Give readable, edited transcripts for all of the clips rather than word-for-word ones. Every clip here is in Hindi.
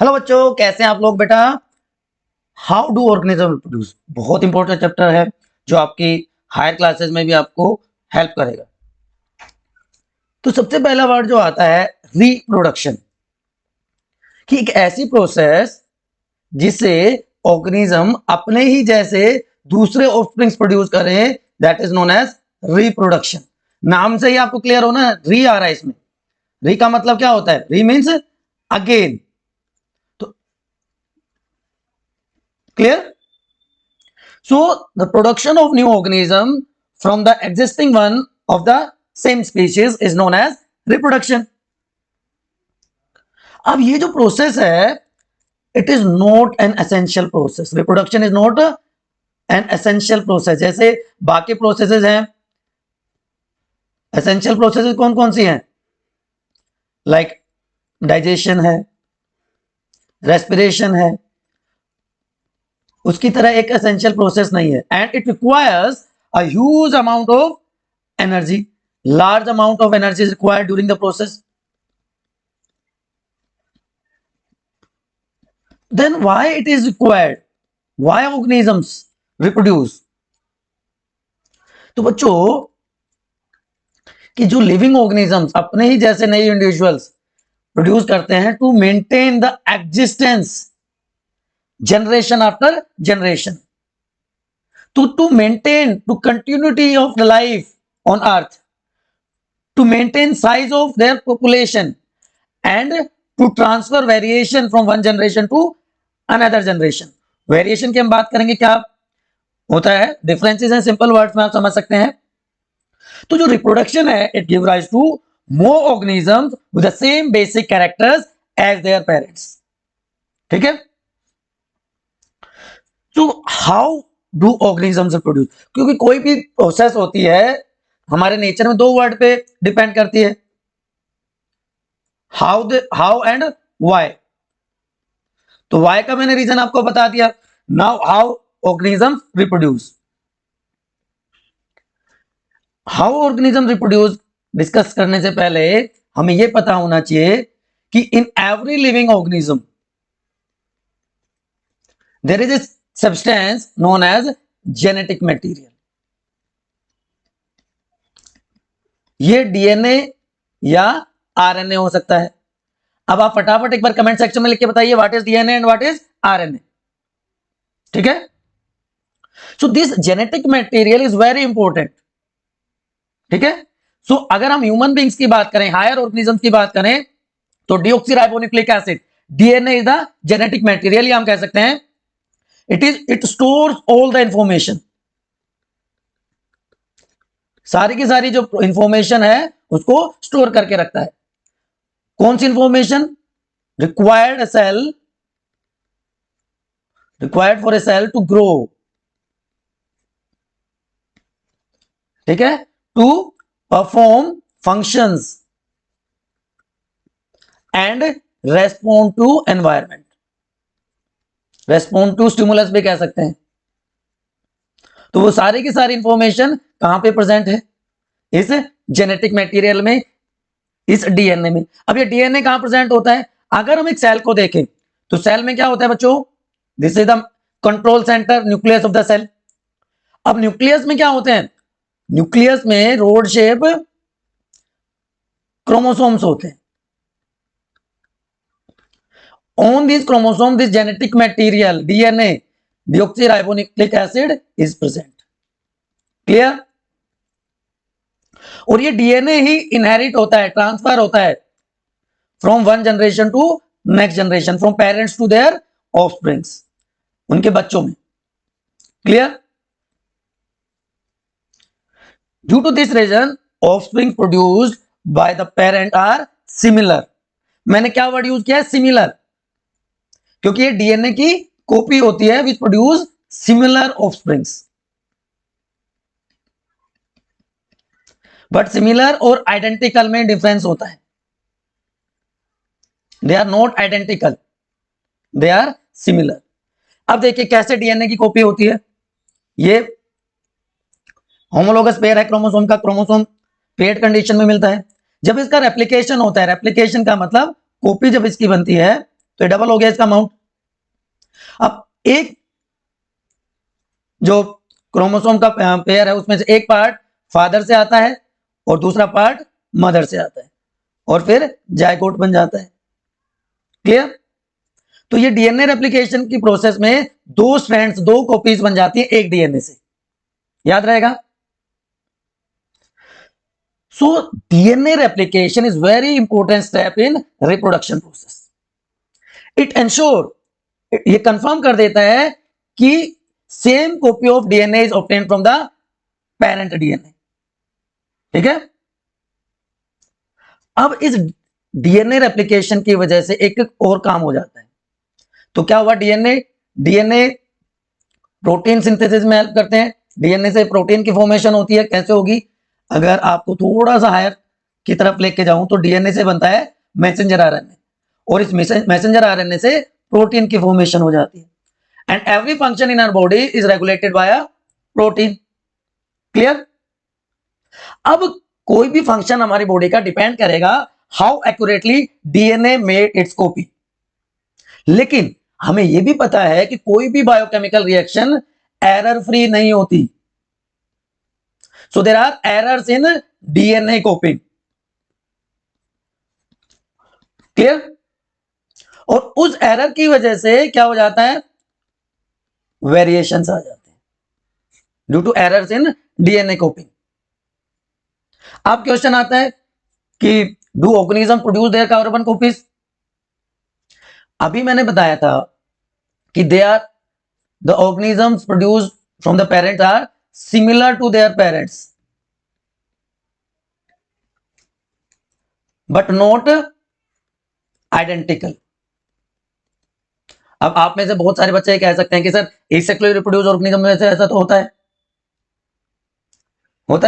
हेलो बच्चों, कैसे हैं आप लोग बेटा। हाउ डू ऑर्गेनिज्म रिप्रोड्यूस बहुत इंपॉर्टेंट चैप्टर है जो आपकी हायर क्लासेस में भी आपको हेल्प करेगा। तो सबसे पहला वर्ड जो आता है रिप्रोडक्शन, कि एक ऐसी प्रोसेस जिससे ऑर्गेनिज्म अपने ही जैसे दूसरे ऑफस्प्रिंग्स प्रोड्यूस करें, that is known as reproduction. नाम से ही आपको क्लियर हो ना, री आ रहा है इसमें। री का मतलब क्या होता है? री मीन्स अगेन। तो clear. So the production of new organism from the existing one of the same species is known as reproduction. अब ये जो प्रोसेस है, it is not an essential process. Reproduction is not an essential process. जैसे बाकी प्रोसेसेस हैं, एसेंशियल प्रोसेसेस कौन कौन सी हैं? लाइक डाइजेशन है, रेस्पिरेशन है, उसकी तरह एक एसेंशियल प्रोसेस नहीं है। And it requires a huge amount of energy, large amount of energy is required during the process. Then why it is required? Why organisms reproduce? तो बच्चों, कि जो लिविंग ऑर्गेनिजम्स अपने ही जैसे नए इंडिविजुअल्स प्रोड्यूस करते हैं to maintain the existence generation after generation, to maintain to continuity of the life on earth, to maintain size of their population and to transfer variation from one generation to another generation. Variation की हम बात करेंगे, क्या होता है? डिफरेंसेस हैं, सिंपल वर्ड्स में आप समझ सकते हैं। तो जो रिप्रोडक्शन है, it give rise to more organisms with the same basic characters as their parents. ठीक है। तो हाउ डू ऑर्गेनिजम्स रिप्रोड्यूस? क्योंकि कोई भी प्रोसेस होती है हमारे नेचर में दो वर्ड पे डिपेंड करती है, हाउ एंड व्हाई। तो व्हाई का मैंने रीजन आपको बता दिया। Now how organism reproduce. How organism reproduce discuss करने से पहले हमें यह पता होना चाहिए कि in every living organism there is a substance known as genetic material. ये डीएनए या आरएनए हो सकता है। अब आप फटाफट एक बार कमेंट सेक्शन में लिख के बताइए what is DNA and what is RNA. ठीक है। So this genetic material is very important. ठीक है। सो अगर हम ह्यूमन बींग्स की बात करें, हायर ऑर्गेनिजम्स की बात करें, तो deoxyribonucleic acid DNA is the genetic material, या हम कह सकते हैं it stores all the information. सारी की सारी जो इंफॉर्मेशन है उसको स्टोर करके रखता है। कौन सी information? Required for a cell to grow. ठीक है। To perform functions and respond to environment. Respond to stimulus भी कह सकते हैं। तो वो सारी की सारी इंफॉर्मेशन कहां पे प्रेजेंट है? इस जेनेटिक मटेरियल में, इस डीएनए में। अब ये डीएनए कहां प्रेजेंट होता है? अगर हम एक सेल को देखें तो सेल में क्या होता है बच्चों? This is the control centre, nucleus of the cell. अब न्यूक्लियस में क्या होते हैं? न्यूक्लियस में रोड शेप क्रोमोसोम्स होते हैं। On this chromosome this genetic material DNA, deoxyribonucleic acid is present. Clear. और ये डीएनए ही इनहेरिट होता है, ट्रांसफर होता है from one generation to next generation, from parents to their offsprings, उनके बच्चों में। Clear. Due to this reason offspring produced by the parent are similar. मैंने क्या वर्ड यूज किया है? सिमिलर। क्योंकि ये डीएनए की कॉपी होती है which produce similar offsprings. But similar और आइडेंटिकल में डिफरेंस होता है। They are not identical, they are similar. अब देखिए कैसे डीएनए की कॉपी होती है। ये होमोलोगस पेयर है क्रोमोसोम का, क्रोमोसोम पेयर्ड कंडीशन में मिलता है। जब इसका रेप्लिकेशन होता है, रेप्लिकेशन का मतलब कॉपी जब इसकी बनती है तो डबल हो गया इसका अमाउंट। अब एक जो क्रोमोसोम का पेयर है उसमें से एक पार्ट फादर से आता है और दूसरा पार्ट मदर से आता है और फिर जायगोट बन जाता है। क्लियर? तो ये डीएनए रेप्लिकेशन की प्रोसेस में दो स्ट्रैंड्स, दो कॉपीज बन जाती है एक डीएनए से, याद रहेगा। So DNA replication is very important step in reproduction process. It ensure, ये कंफर्म कर देता है कि same copy of DNA is obtained from the parent DNA. ठीक है? अब इस डीएनए रेप्लिकेशन की वजह से एक और काम हो जाता है। तो क्या हुआ? डीएनए प्रोटीन सिंथेसिस में हेल्प करते हैं। डीएनए से प्रोटीन की फॉर्मेशन होती है। कैसे होगी? अगर आपको थोड़ा सा हायर की तरफ लेके जाऊं तो डीएनए से बनता है मैसेंजर आरएनए और इस मैसेंजर आरएनए से प्रोटीन की फॉर्मेशन हो जाती है। And every function in our body is regulated by a protein. Clear? अब कोई भी फंक्शन हमारी बॉडी का डिपेंड करेगा how accurately DNA made its copy. लेकिन हमें यह भी पता है कि कोई भी बायोकेमिकल रिएक्शन एरर फ्री नहीं होती। So there are errors in DNA copying. Clear? और उस एरर की वजह से क्या हो जाता है? वेरिएशंस आ जाते हैं due to errors in DNA copying. अब क्वेश्चन आता है कि do organism produce their carbon copies? अभी मैंने बताया था कि they are the organisms produce from the parents are similar to their parents but not identical. अब आप में से बहुत सारे बच्चे कह सकते हैं कि सर एसेक्सुअली रिप्रोड्यूस ऑर्गेनिज्म में से ऐसा तो होता है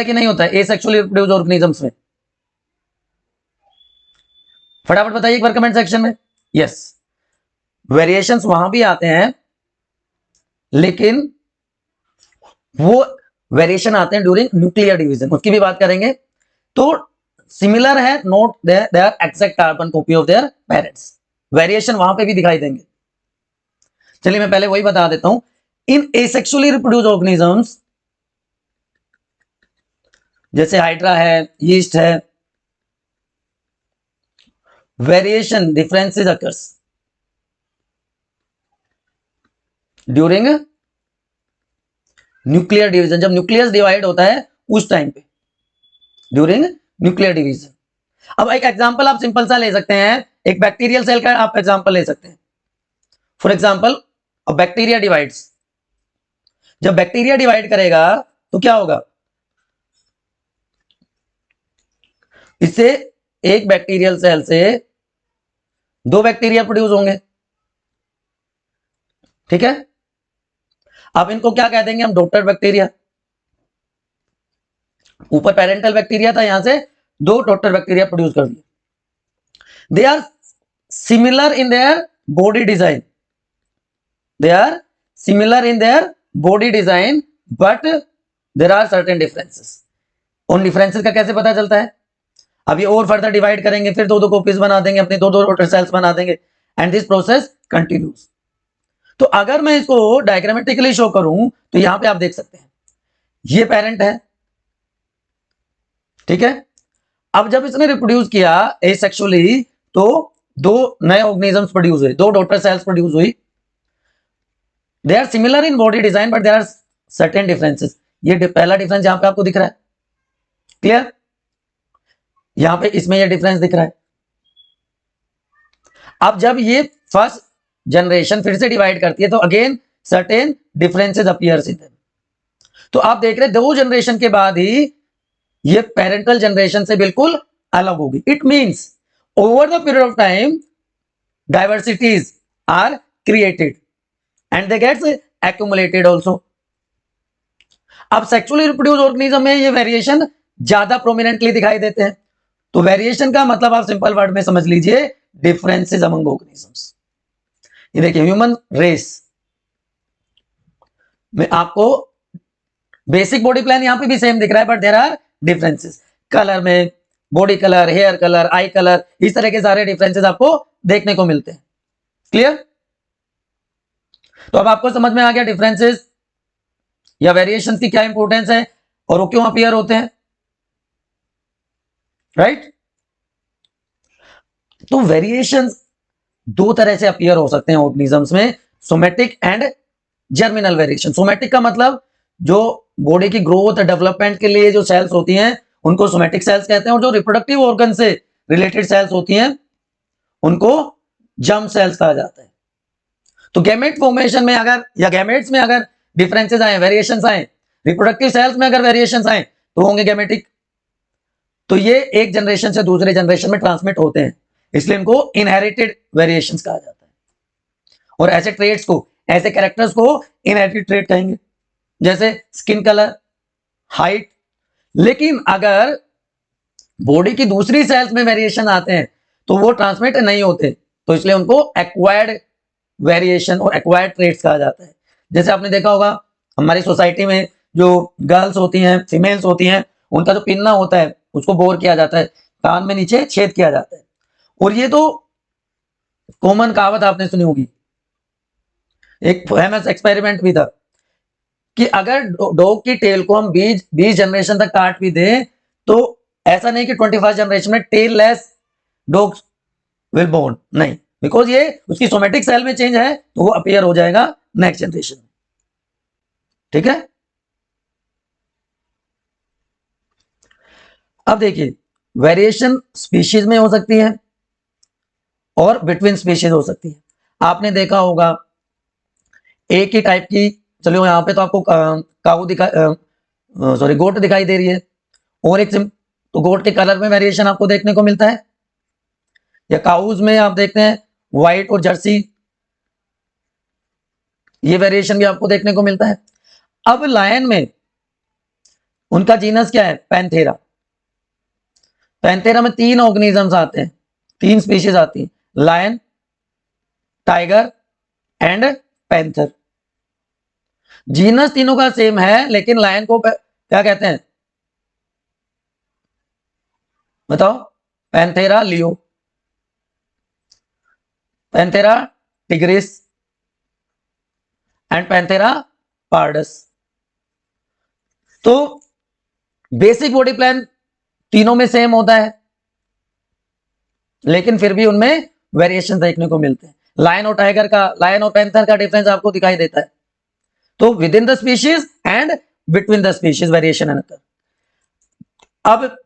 कि नहीं होता है एसेक्सुअली रिप्रोड्यूस ऑर्गेनिजम्स में? फटाफट बताइए एक बार कमेंट सेक्शन में। यस, वेरिएशंस वहां भी आते हैं लेकिन वो वेरिएशन आते हैं ड्यूरिंग न्यूक्लियर डिवीजन, उसकी भी बात करेंगे। तो सिमिलर है, not they are exact carbon copy of their parents. Variation वहां पे भी दिखाई देंगे। चलिए मैं पहले वही बता देता हूं। इन एसेक्सुअली रिप्रोड्यूस ऑर्गेनिजम्स जैसे हाइड्रा है, यीस्ट है, variation differences occurs during nuclear division. जब न्यूक्लियस डिवाइड होता है उस टाइम पे, ड्यूरिंग न्यूक्लियर डिवीजन। अब एक एग्जांपल आप सिंपल सा ले सकते हैं, एक बैक्टीरियल सेल का आप एग्जांपल ले सकते हैं। For example a bacteria divides. जब बैक्टीरिया डिवाइड करेगा तो क्या होगा? इससे एक बैक्टीरियल सेल से दो बैक्टीरिया प्रोड्यूस होंगे। ठीक है? अब इनको क्या कह देंगे हम? Daughter bacteria. ऊपर पेरेंटल बैक्टीरिया था, यहां से दो डॉटर बैक्टीरिया प्रोड्यूस कर दिए। They are similar in their body design, they are similar in their body design but there are certain differences. उन डिफरेंसेस का कैसे पता चलता है? अब ये और फर्दर डिवाइड करेंगे, फिर दो दो कॉपीज बना देंगे, अपने दो दो डॉटर सेल्स बना देंगे एंड दिस प्रोसेस कंटिन्यूज। तो अगर मैं इसको डायग्रामेटिकली शो करूं तो यहां पे आप देख सकते हैं ये पेरेंट है। ठीक है? अब जब इसने रिप्रोड्यूस किया एसेक्सुअली तो दो नए ऑर्गेनिजम्स प्रोड्यूस हुए, दो डॉटर सेल्स प्रोड्यूस हुई। They are similar in body design but there are certain differences. ये पहला डिफरेंस यहां पे आपको दिख रहा है। क्लियर? यहां पे इसमें ये डिफरेंस दिख रहा है। अब जब ये फर्स्ट जनरेशन फिर से डिवाइड करती है तो again certain differences appears in them. तो आप देख रहे हैं दो जनरेशन के बाद ही ये पेरेंटल जनरेशन से बिल्कुल अलग होगी। It means over the period of time diversities are created and they gets accumulated also. अब सेक्सुअली रिप्रोड्यूस ऑर्गेनिज्म में ये वेरिएशन ज्यादा प्रोमिनेंटली दिखाई देते हैं। तो वेरिएशन का मतलब आप सिंपल वर्ड में समझ लीजिए डिफरेंसेस अमंग ऑर्गेनिजम्स। ये देखिए ह्यूमन रेस में आपको बेसिक बॉडी प्लान यहां पे भी सेम दिख रहा है but there are differences. Colour में body colour, hair colour, eye colour, इस तरह के सारे डिफरेंसेस आपको देखने को मिलते हैं। क्लियर? तो अब आपको समझ में आ गया डिफरेंसेस या वेरिएशंस की क्या इंपॉर्टेंस है और वो क्यों अपीयर होते हैं, राइट? तो वेरिएशंस दो तरह से अपीयर हो सकते हैं ऑर्गेनिजम्स में, somatic and germinal variation. Somatic का मतलब जो बॉडी की ग्रोथ डेवलपमेंट के लिए जो सेल्स होती हैं उनको सोमेटिक सेल्स कहते हैं, और जो रिप्रोडक्टिव ऑर्गन से रिलेटेड सेल्स होती हैं उनको जर्म सेल्स कहा जाता है। तो गैमेट फॉर्मेशन में अगर या गैमेट्स में अगर डिफरेंसेस आए, वेरिएशंस आए, रिप्रोडक्टिव सेल्स में अगर वेरिएशंस आए तो होंगे गैमेटिक। तो ये एक जनरेशन से दूसरे जनरेशन में ट्रांसमिट होते हैं, इसलिए इनको इनहेरिटेड वेरिएशंस कहा जाता है। और ऐसे ट्रेड्स को, ऐसे कैरेक्टर्स को इनहेरिटेड ट्रेड कहेंगे, जैसे स्किन कलर, हाइट। लेकिन अगर बॉडी की दूसरी सेल्स में वेरिएशन आते हैं तो वो ट्रांसमिट नहीं होते, तो इसलिए उनको एक्वायर्ड वेरिएशन और एक्वायर्ड ट्रेड्स कहा जाता है। जैसे आपने देखा होगा हमारी सोसाइटी में जो गर्ल्स होती हैं, फीमेल्स होती हैं, उनका जो पिन्ना होता है उसको बोर किया जाता है, कान में नीचे छेद किया जाता है। और ये तो कॉमन कहावत आपने सुनी होगी, एक फेमस एक्सपेरिमेंट भी था कि अगर डॉग की टेल को हम 20 जनरेशन तक काट भी दें तो ऐसा नहीं कि 21st जनरेशन में tail less dogs will born, नहीं, बिकॉज ये उसकी सोमेटिक सेल में चेंज है तो वो अपीयर हो जाएगा नेक्स्ट जनरेशन में। ठीक है, अब देखिए वेरिएशन स्पीशीज में हो सकती है और बिटवीन स्पीशीज हो सकती है। आपने देखा होगा एक ही टाइप की, चलो यहां पे तो आपको काऊ सॉरी गोट दिखाई दे रही है, और एक तो गोट के कलर में वेरिएशन आपको देखने को मिलता है, या काउज में आप देखते हैं व्हाइट और जर्सी, ये वेरिएशन भी आपको देखने को मिलता है। अब लायन में उनका जीनस क्या है, पैंथेरा। पैंथेरा में 3 ऑर्गेनिजम्स आते हैं, 3 स्पीशीज आती हैं, lion, tiger and panther. Genus तीनों का सेम है, लेकिन लायन को क्या कहते हैं बताओ? Panthera leo, Panthera tigris and Panthera pardus. तो बेसिक बॉडी प्लान तीनों में सेम होता है, लेकिन फिर भी उनमें वेरिएशन देखने को मिलते हैं। लायन और टाइगर का, लायन और पैंथर का डिफरेंस आपको दिखाई देता है। तो with in the species and between the species variation है। अब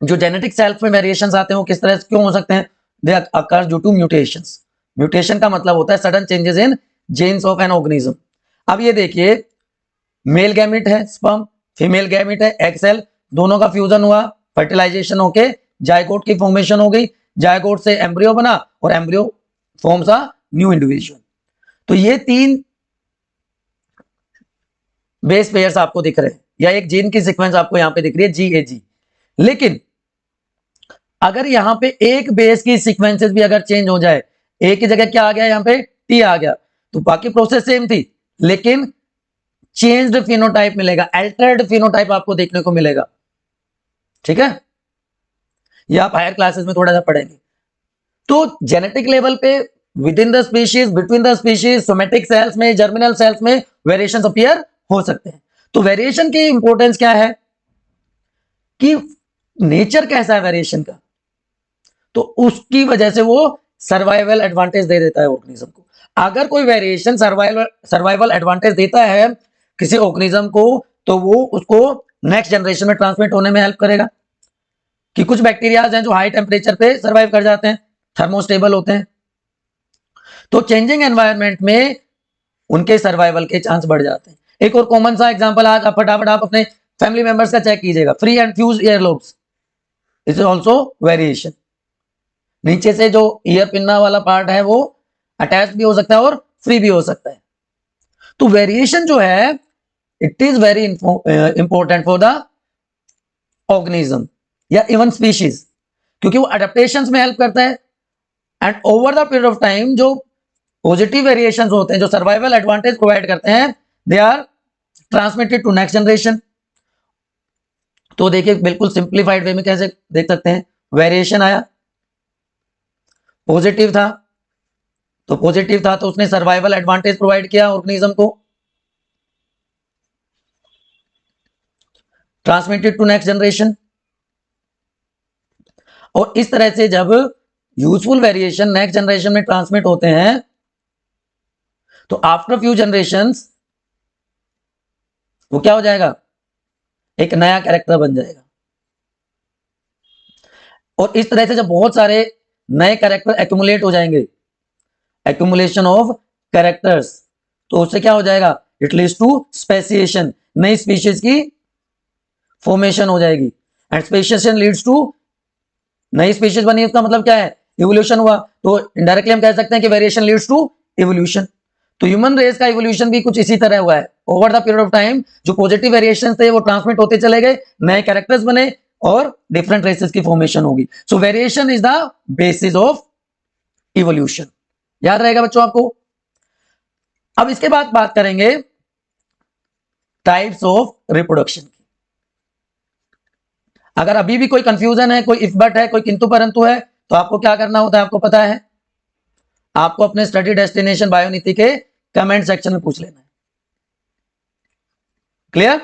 जो जेनेटिक सेल्फ में वेरिएशंस आते हैं वो किस तरह से क्यों हो सकते हैं? They occur due to mutations. Mutation का मतलब होता है sudden changes in genes of an organism. अब ये देखिए, मेल गैमेट है स्पर्म, फीमेल गैमेट है एग सेल, दोनों का फ्यूजन हुआ, फर्टिलाइजेशन होके जायगोट की फॉर्मेशन हो गई, जायगोट से एम्ब्रियो बना और embryo forms a new individual. तो ये 3 बेस पेयर्स आपको दिख रहे हैं, या एक जीन की सीक्वेंस आपको यहां पे दिख रही है GAG। लेकिन अगर यहां पे एक बेस की सीक्वेंसेस भी अगर चेंज हो जाए, ए की जगह क्या आ गया, यहां पे टी आ गया, तो बाकी प्रोसेस सेम थी, लेकिन चेंज्ड फिनोटाइप मिलेगा, अल्टर्ड फिनोटाइप आपको देखने को मिलेगा। ठीक है, ये आप हायर क्लासेस में थोड़ा सा पढ़ेंगे। तो जेनेटिक लेवल पे with in the species, between the species, somatic cells में, जर्मिनल सेल्स में वेरिएशंस अपीयर हो सकते हैं। तो वेरिएशन की इंपॉर्टेंस क्या है कि नेचर कैसा है वेरिएशन का, तो उसकी वजह से वो सर्वाइवल एडवांटेज दे देता है ऑर्गेनिज्म को। अगर कोई वेरिएशन सर्वाइवल एडवांटेज देता है किसी ऑर्गेनिज्म को, तो वो उसको नेक्स्ट जनरेशन में ट्रांसमिट होने में हेल्प करेगा। कि कुछ बैक्टीरियाज हैं जो हाई टेम्परेचर पे सर्वाइव कर जाते हैं, थर्मोस्टेबल होते हैं, तो चेंजिंग एनवायरनमेंट में उनके सर्वाइवल के चांस बढ़ जाते हैं। एक और कॉमन सा एग्जांपल आज आप फटाफट आप अपने फैमिली मेंबर्स का चेक कीजिएगा, free and fuse earlobes, it is also variation. नीचे से जो ईयर पिन्ना वाला पार्ट है वो अटैच भी हो सकता है और फ्री भी हो सकता है। तो वेरिएशन जो है it is very important for the organism या इवन स्पीशीज, क्योंकि वो अडेप्टेशंस में हेल्प करता है। And over the period of time जो पॉजिटिव वेरिएशंस होते हैं, जो सर्वाइवल एडवांटेज प्रोवाइड करते हैं, they are transmitted to next generation. तो देखिए बिल्कुल सिंप्लीफाइड वे में कैसे देख सकते हैं, वेरिएशन आया, पॉजिटिव था तो पॉजिटिव था तो उसने सर्वाइवल एडवांटेज प्रोवाइड किया ऑर्गेनिज्म को, ट्रांसमिटेड टू नेक्स्ट जनरेशन। और इस तरह से जब यूजफुल वेरिएशन नेक्स्ट जनरेशन में ट्रांसमिट होते हैं तो आफ्टर फ्यू जनरेशंस वो क्या हो जाएगा, एक नया कैरेक्टर बन जाएगा। और इस तरह से जब बहुत सारे नए कैरेक्टर एक्यूमुलेट हो जाएंगे, एक्यूमुलेशन ऑफ कैरेक्टर्स, तो उससे क्या हो जाएगा, इट लीड्स टू स्पेसिएशन, नई स्पीशीज की फॉर्मेशन हो जाएगी। एंड स्पेसिएशन लीड्स टू, नई स्पीशीज बनी उसका मतलब क्या है, इवोल्यूशन हुआ। तो इनडायरेक्टली हम कह सकते हैं कि वेरिएशन लीड्स टू इवोल्यूशन। तो ह्यूमन रेस का इवोल्यूशन भी कुछ इसी तरह हुआ है। Over the period of time जो पॉजिटिव वेरिएशन थे वो ट्रांसमिट होते चले गए, नए कैरेक्टर्स बने और डिफरेंट रेसेस की फॉर्मेशन होगी। सो variation is the basis of evolution. याद रहेगा बच्चों आपको। अब इसके बाद बात करेंगे टाइप्स ऑफ रिप्रोडक्शन की। अगर अभी भी कोई कंफ्यूजन है, कोई इफ बट है, कोई किंतु परंतु है, तो आपको क्या करना होता है आपको पता है, आपको अपने स्टडी डेस्टिनेशन बायोनीति के कमेंट सेक्शन में पूछ लेना है। क्लियर?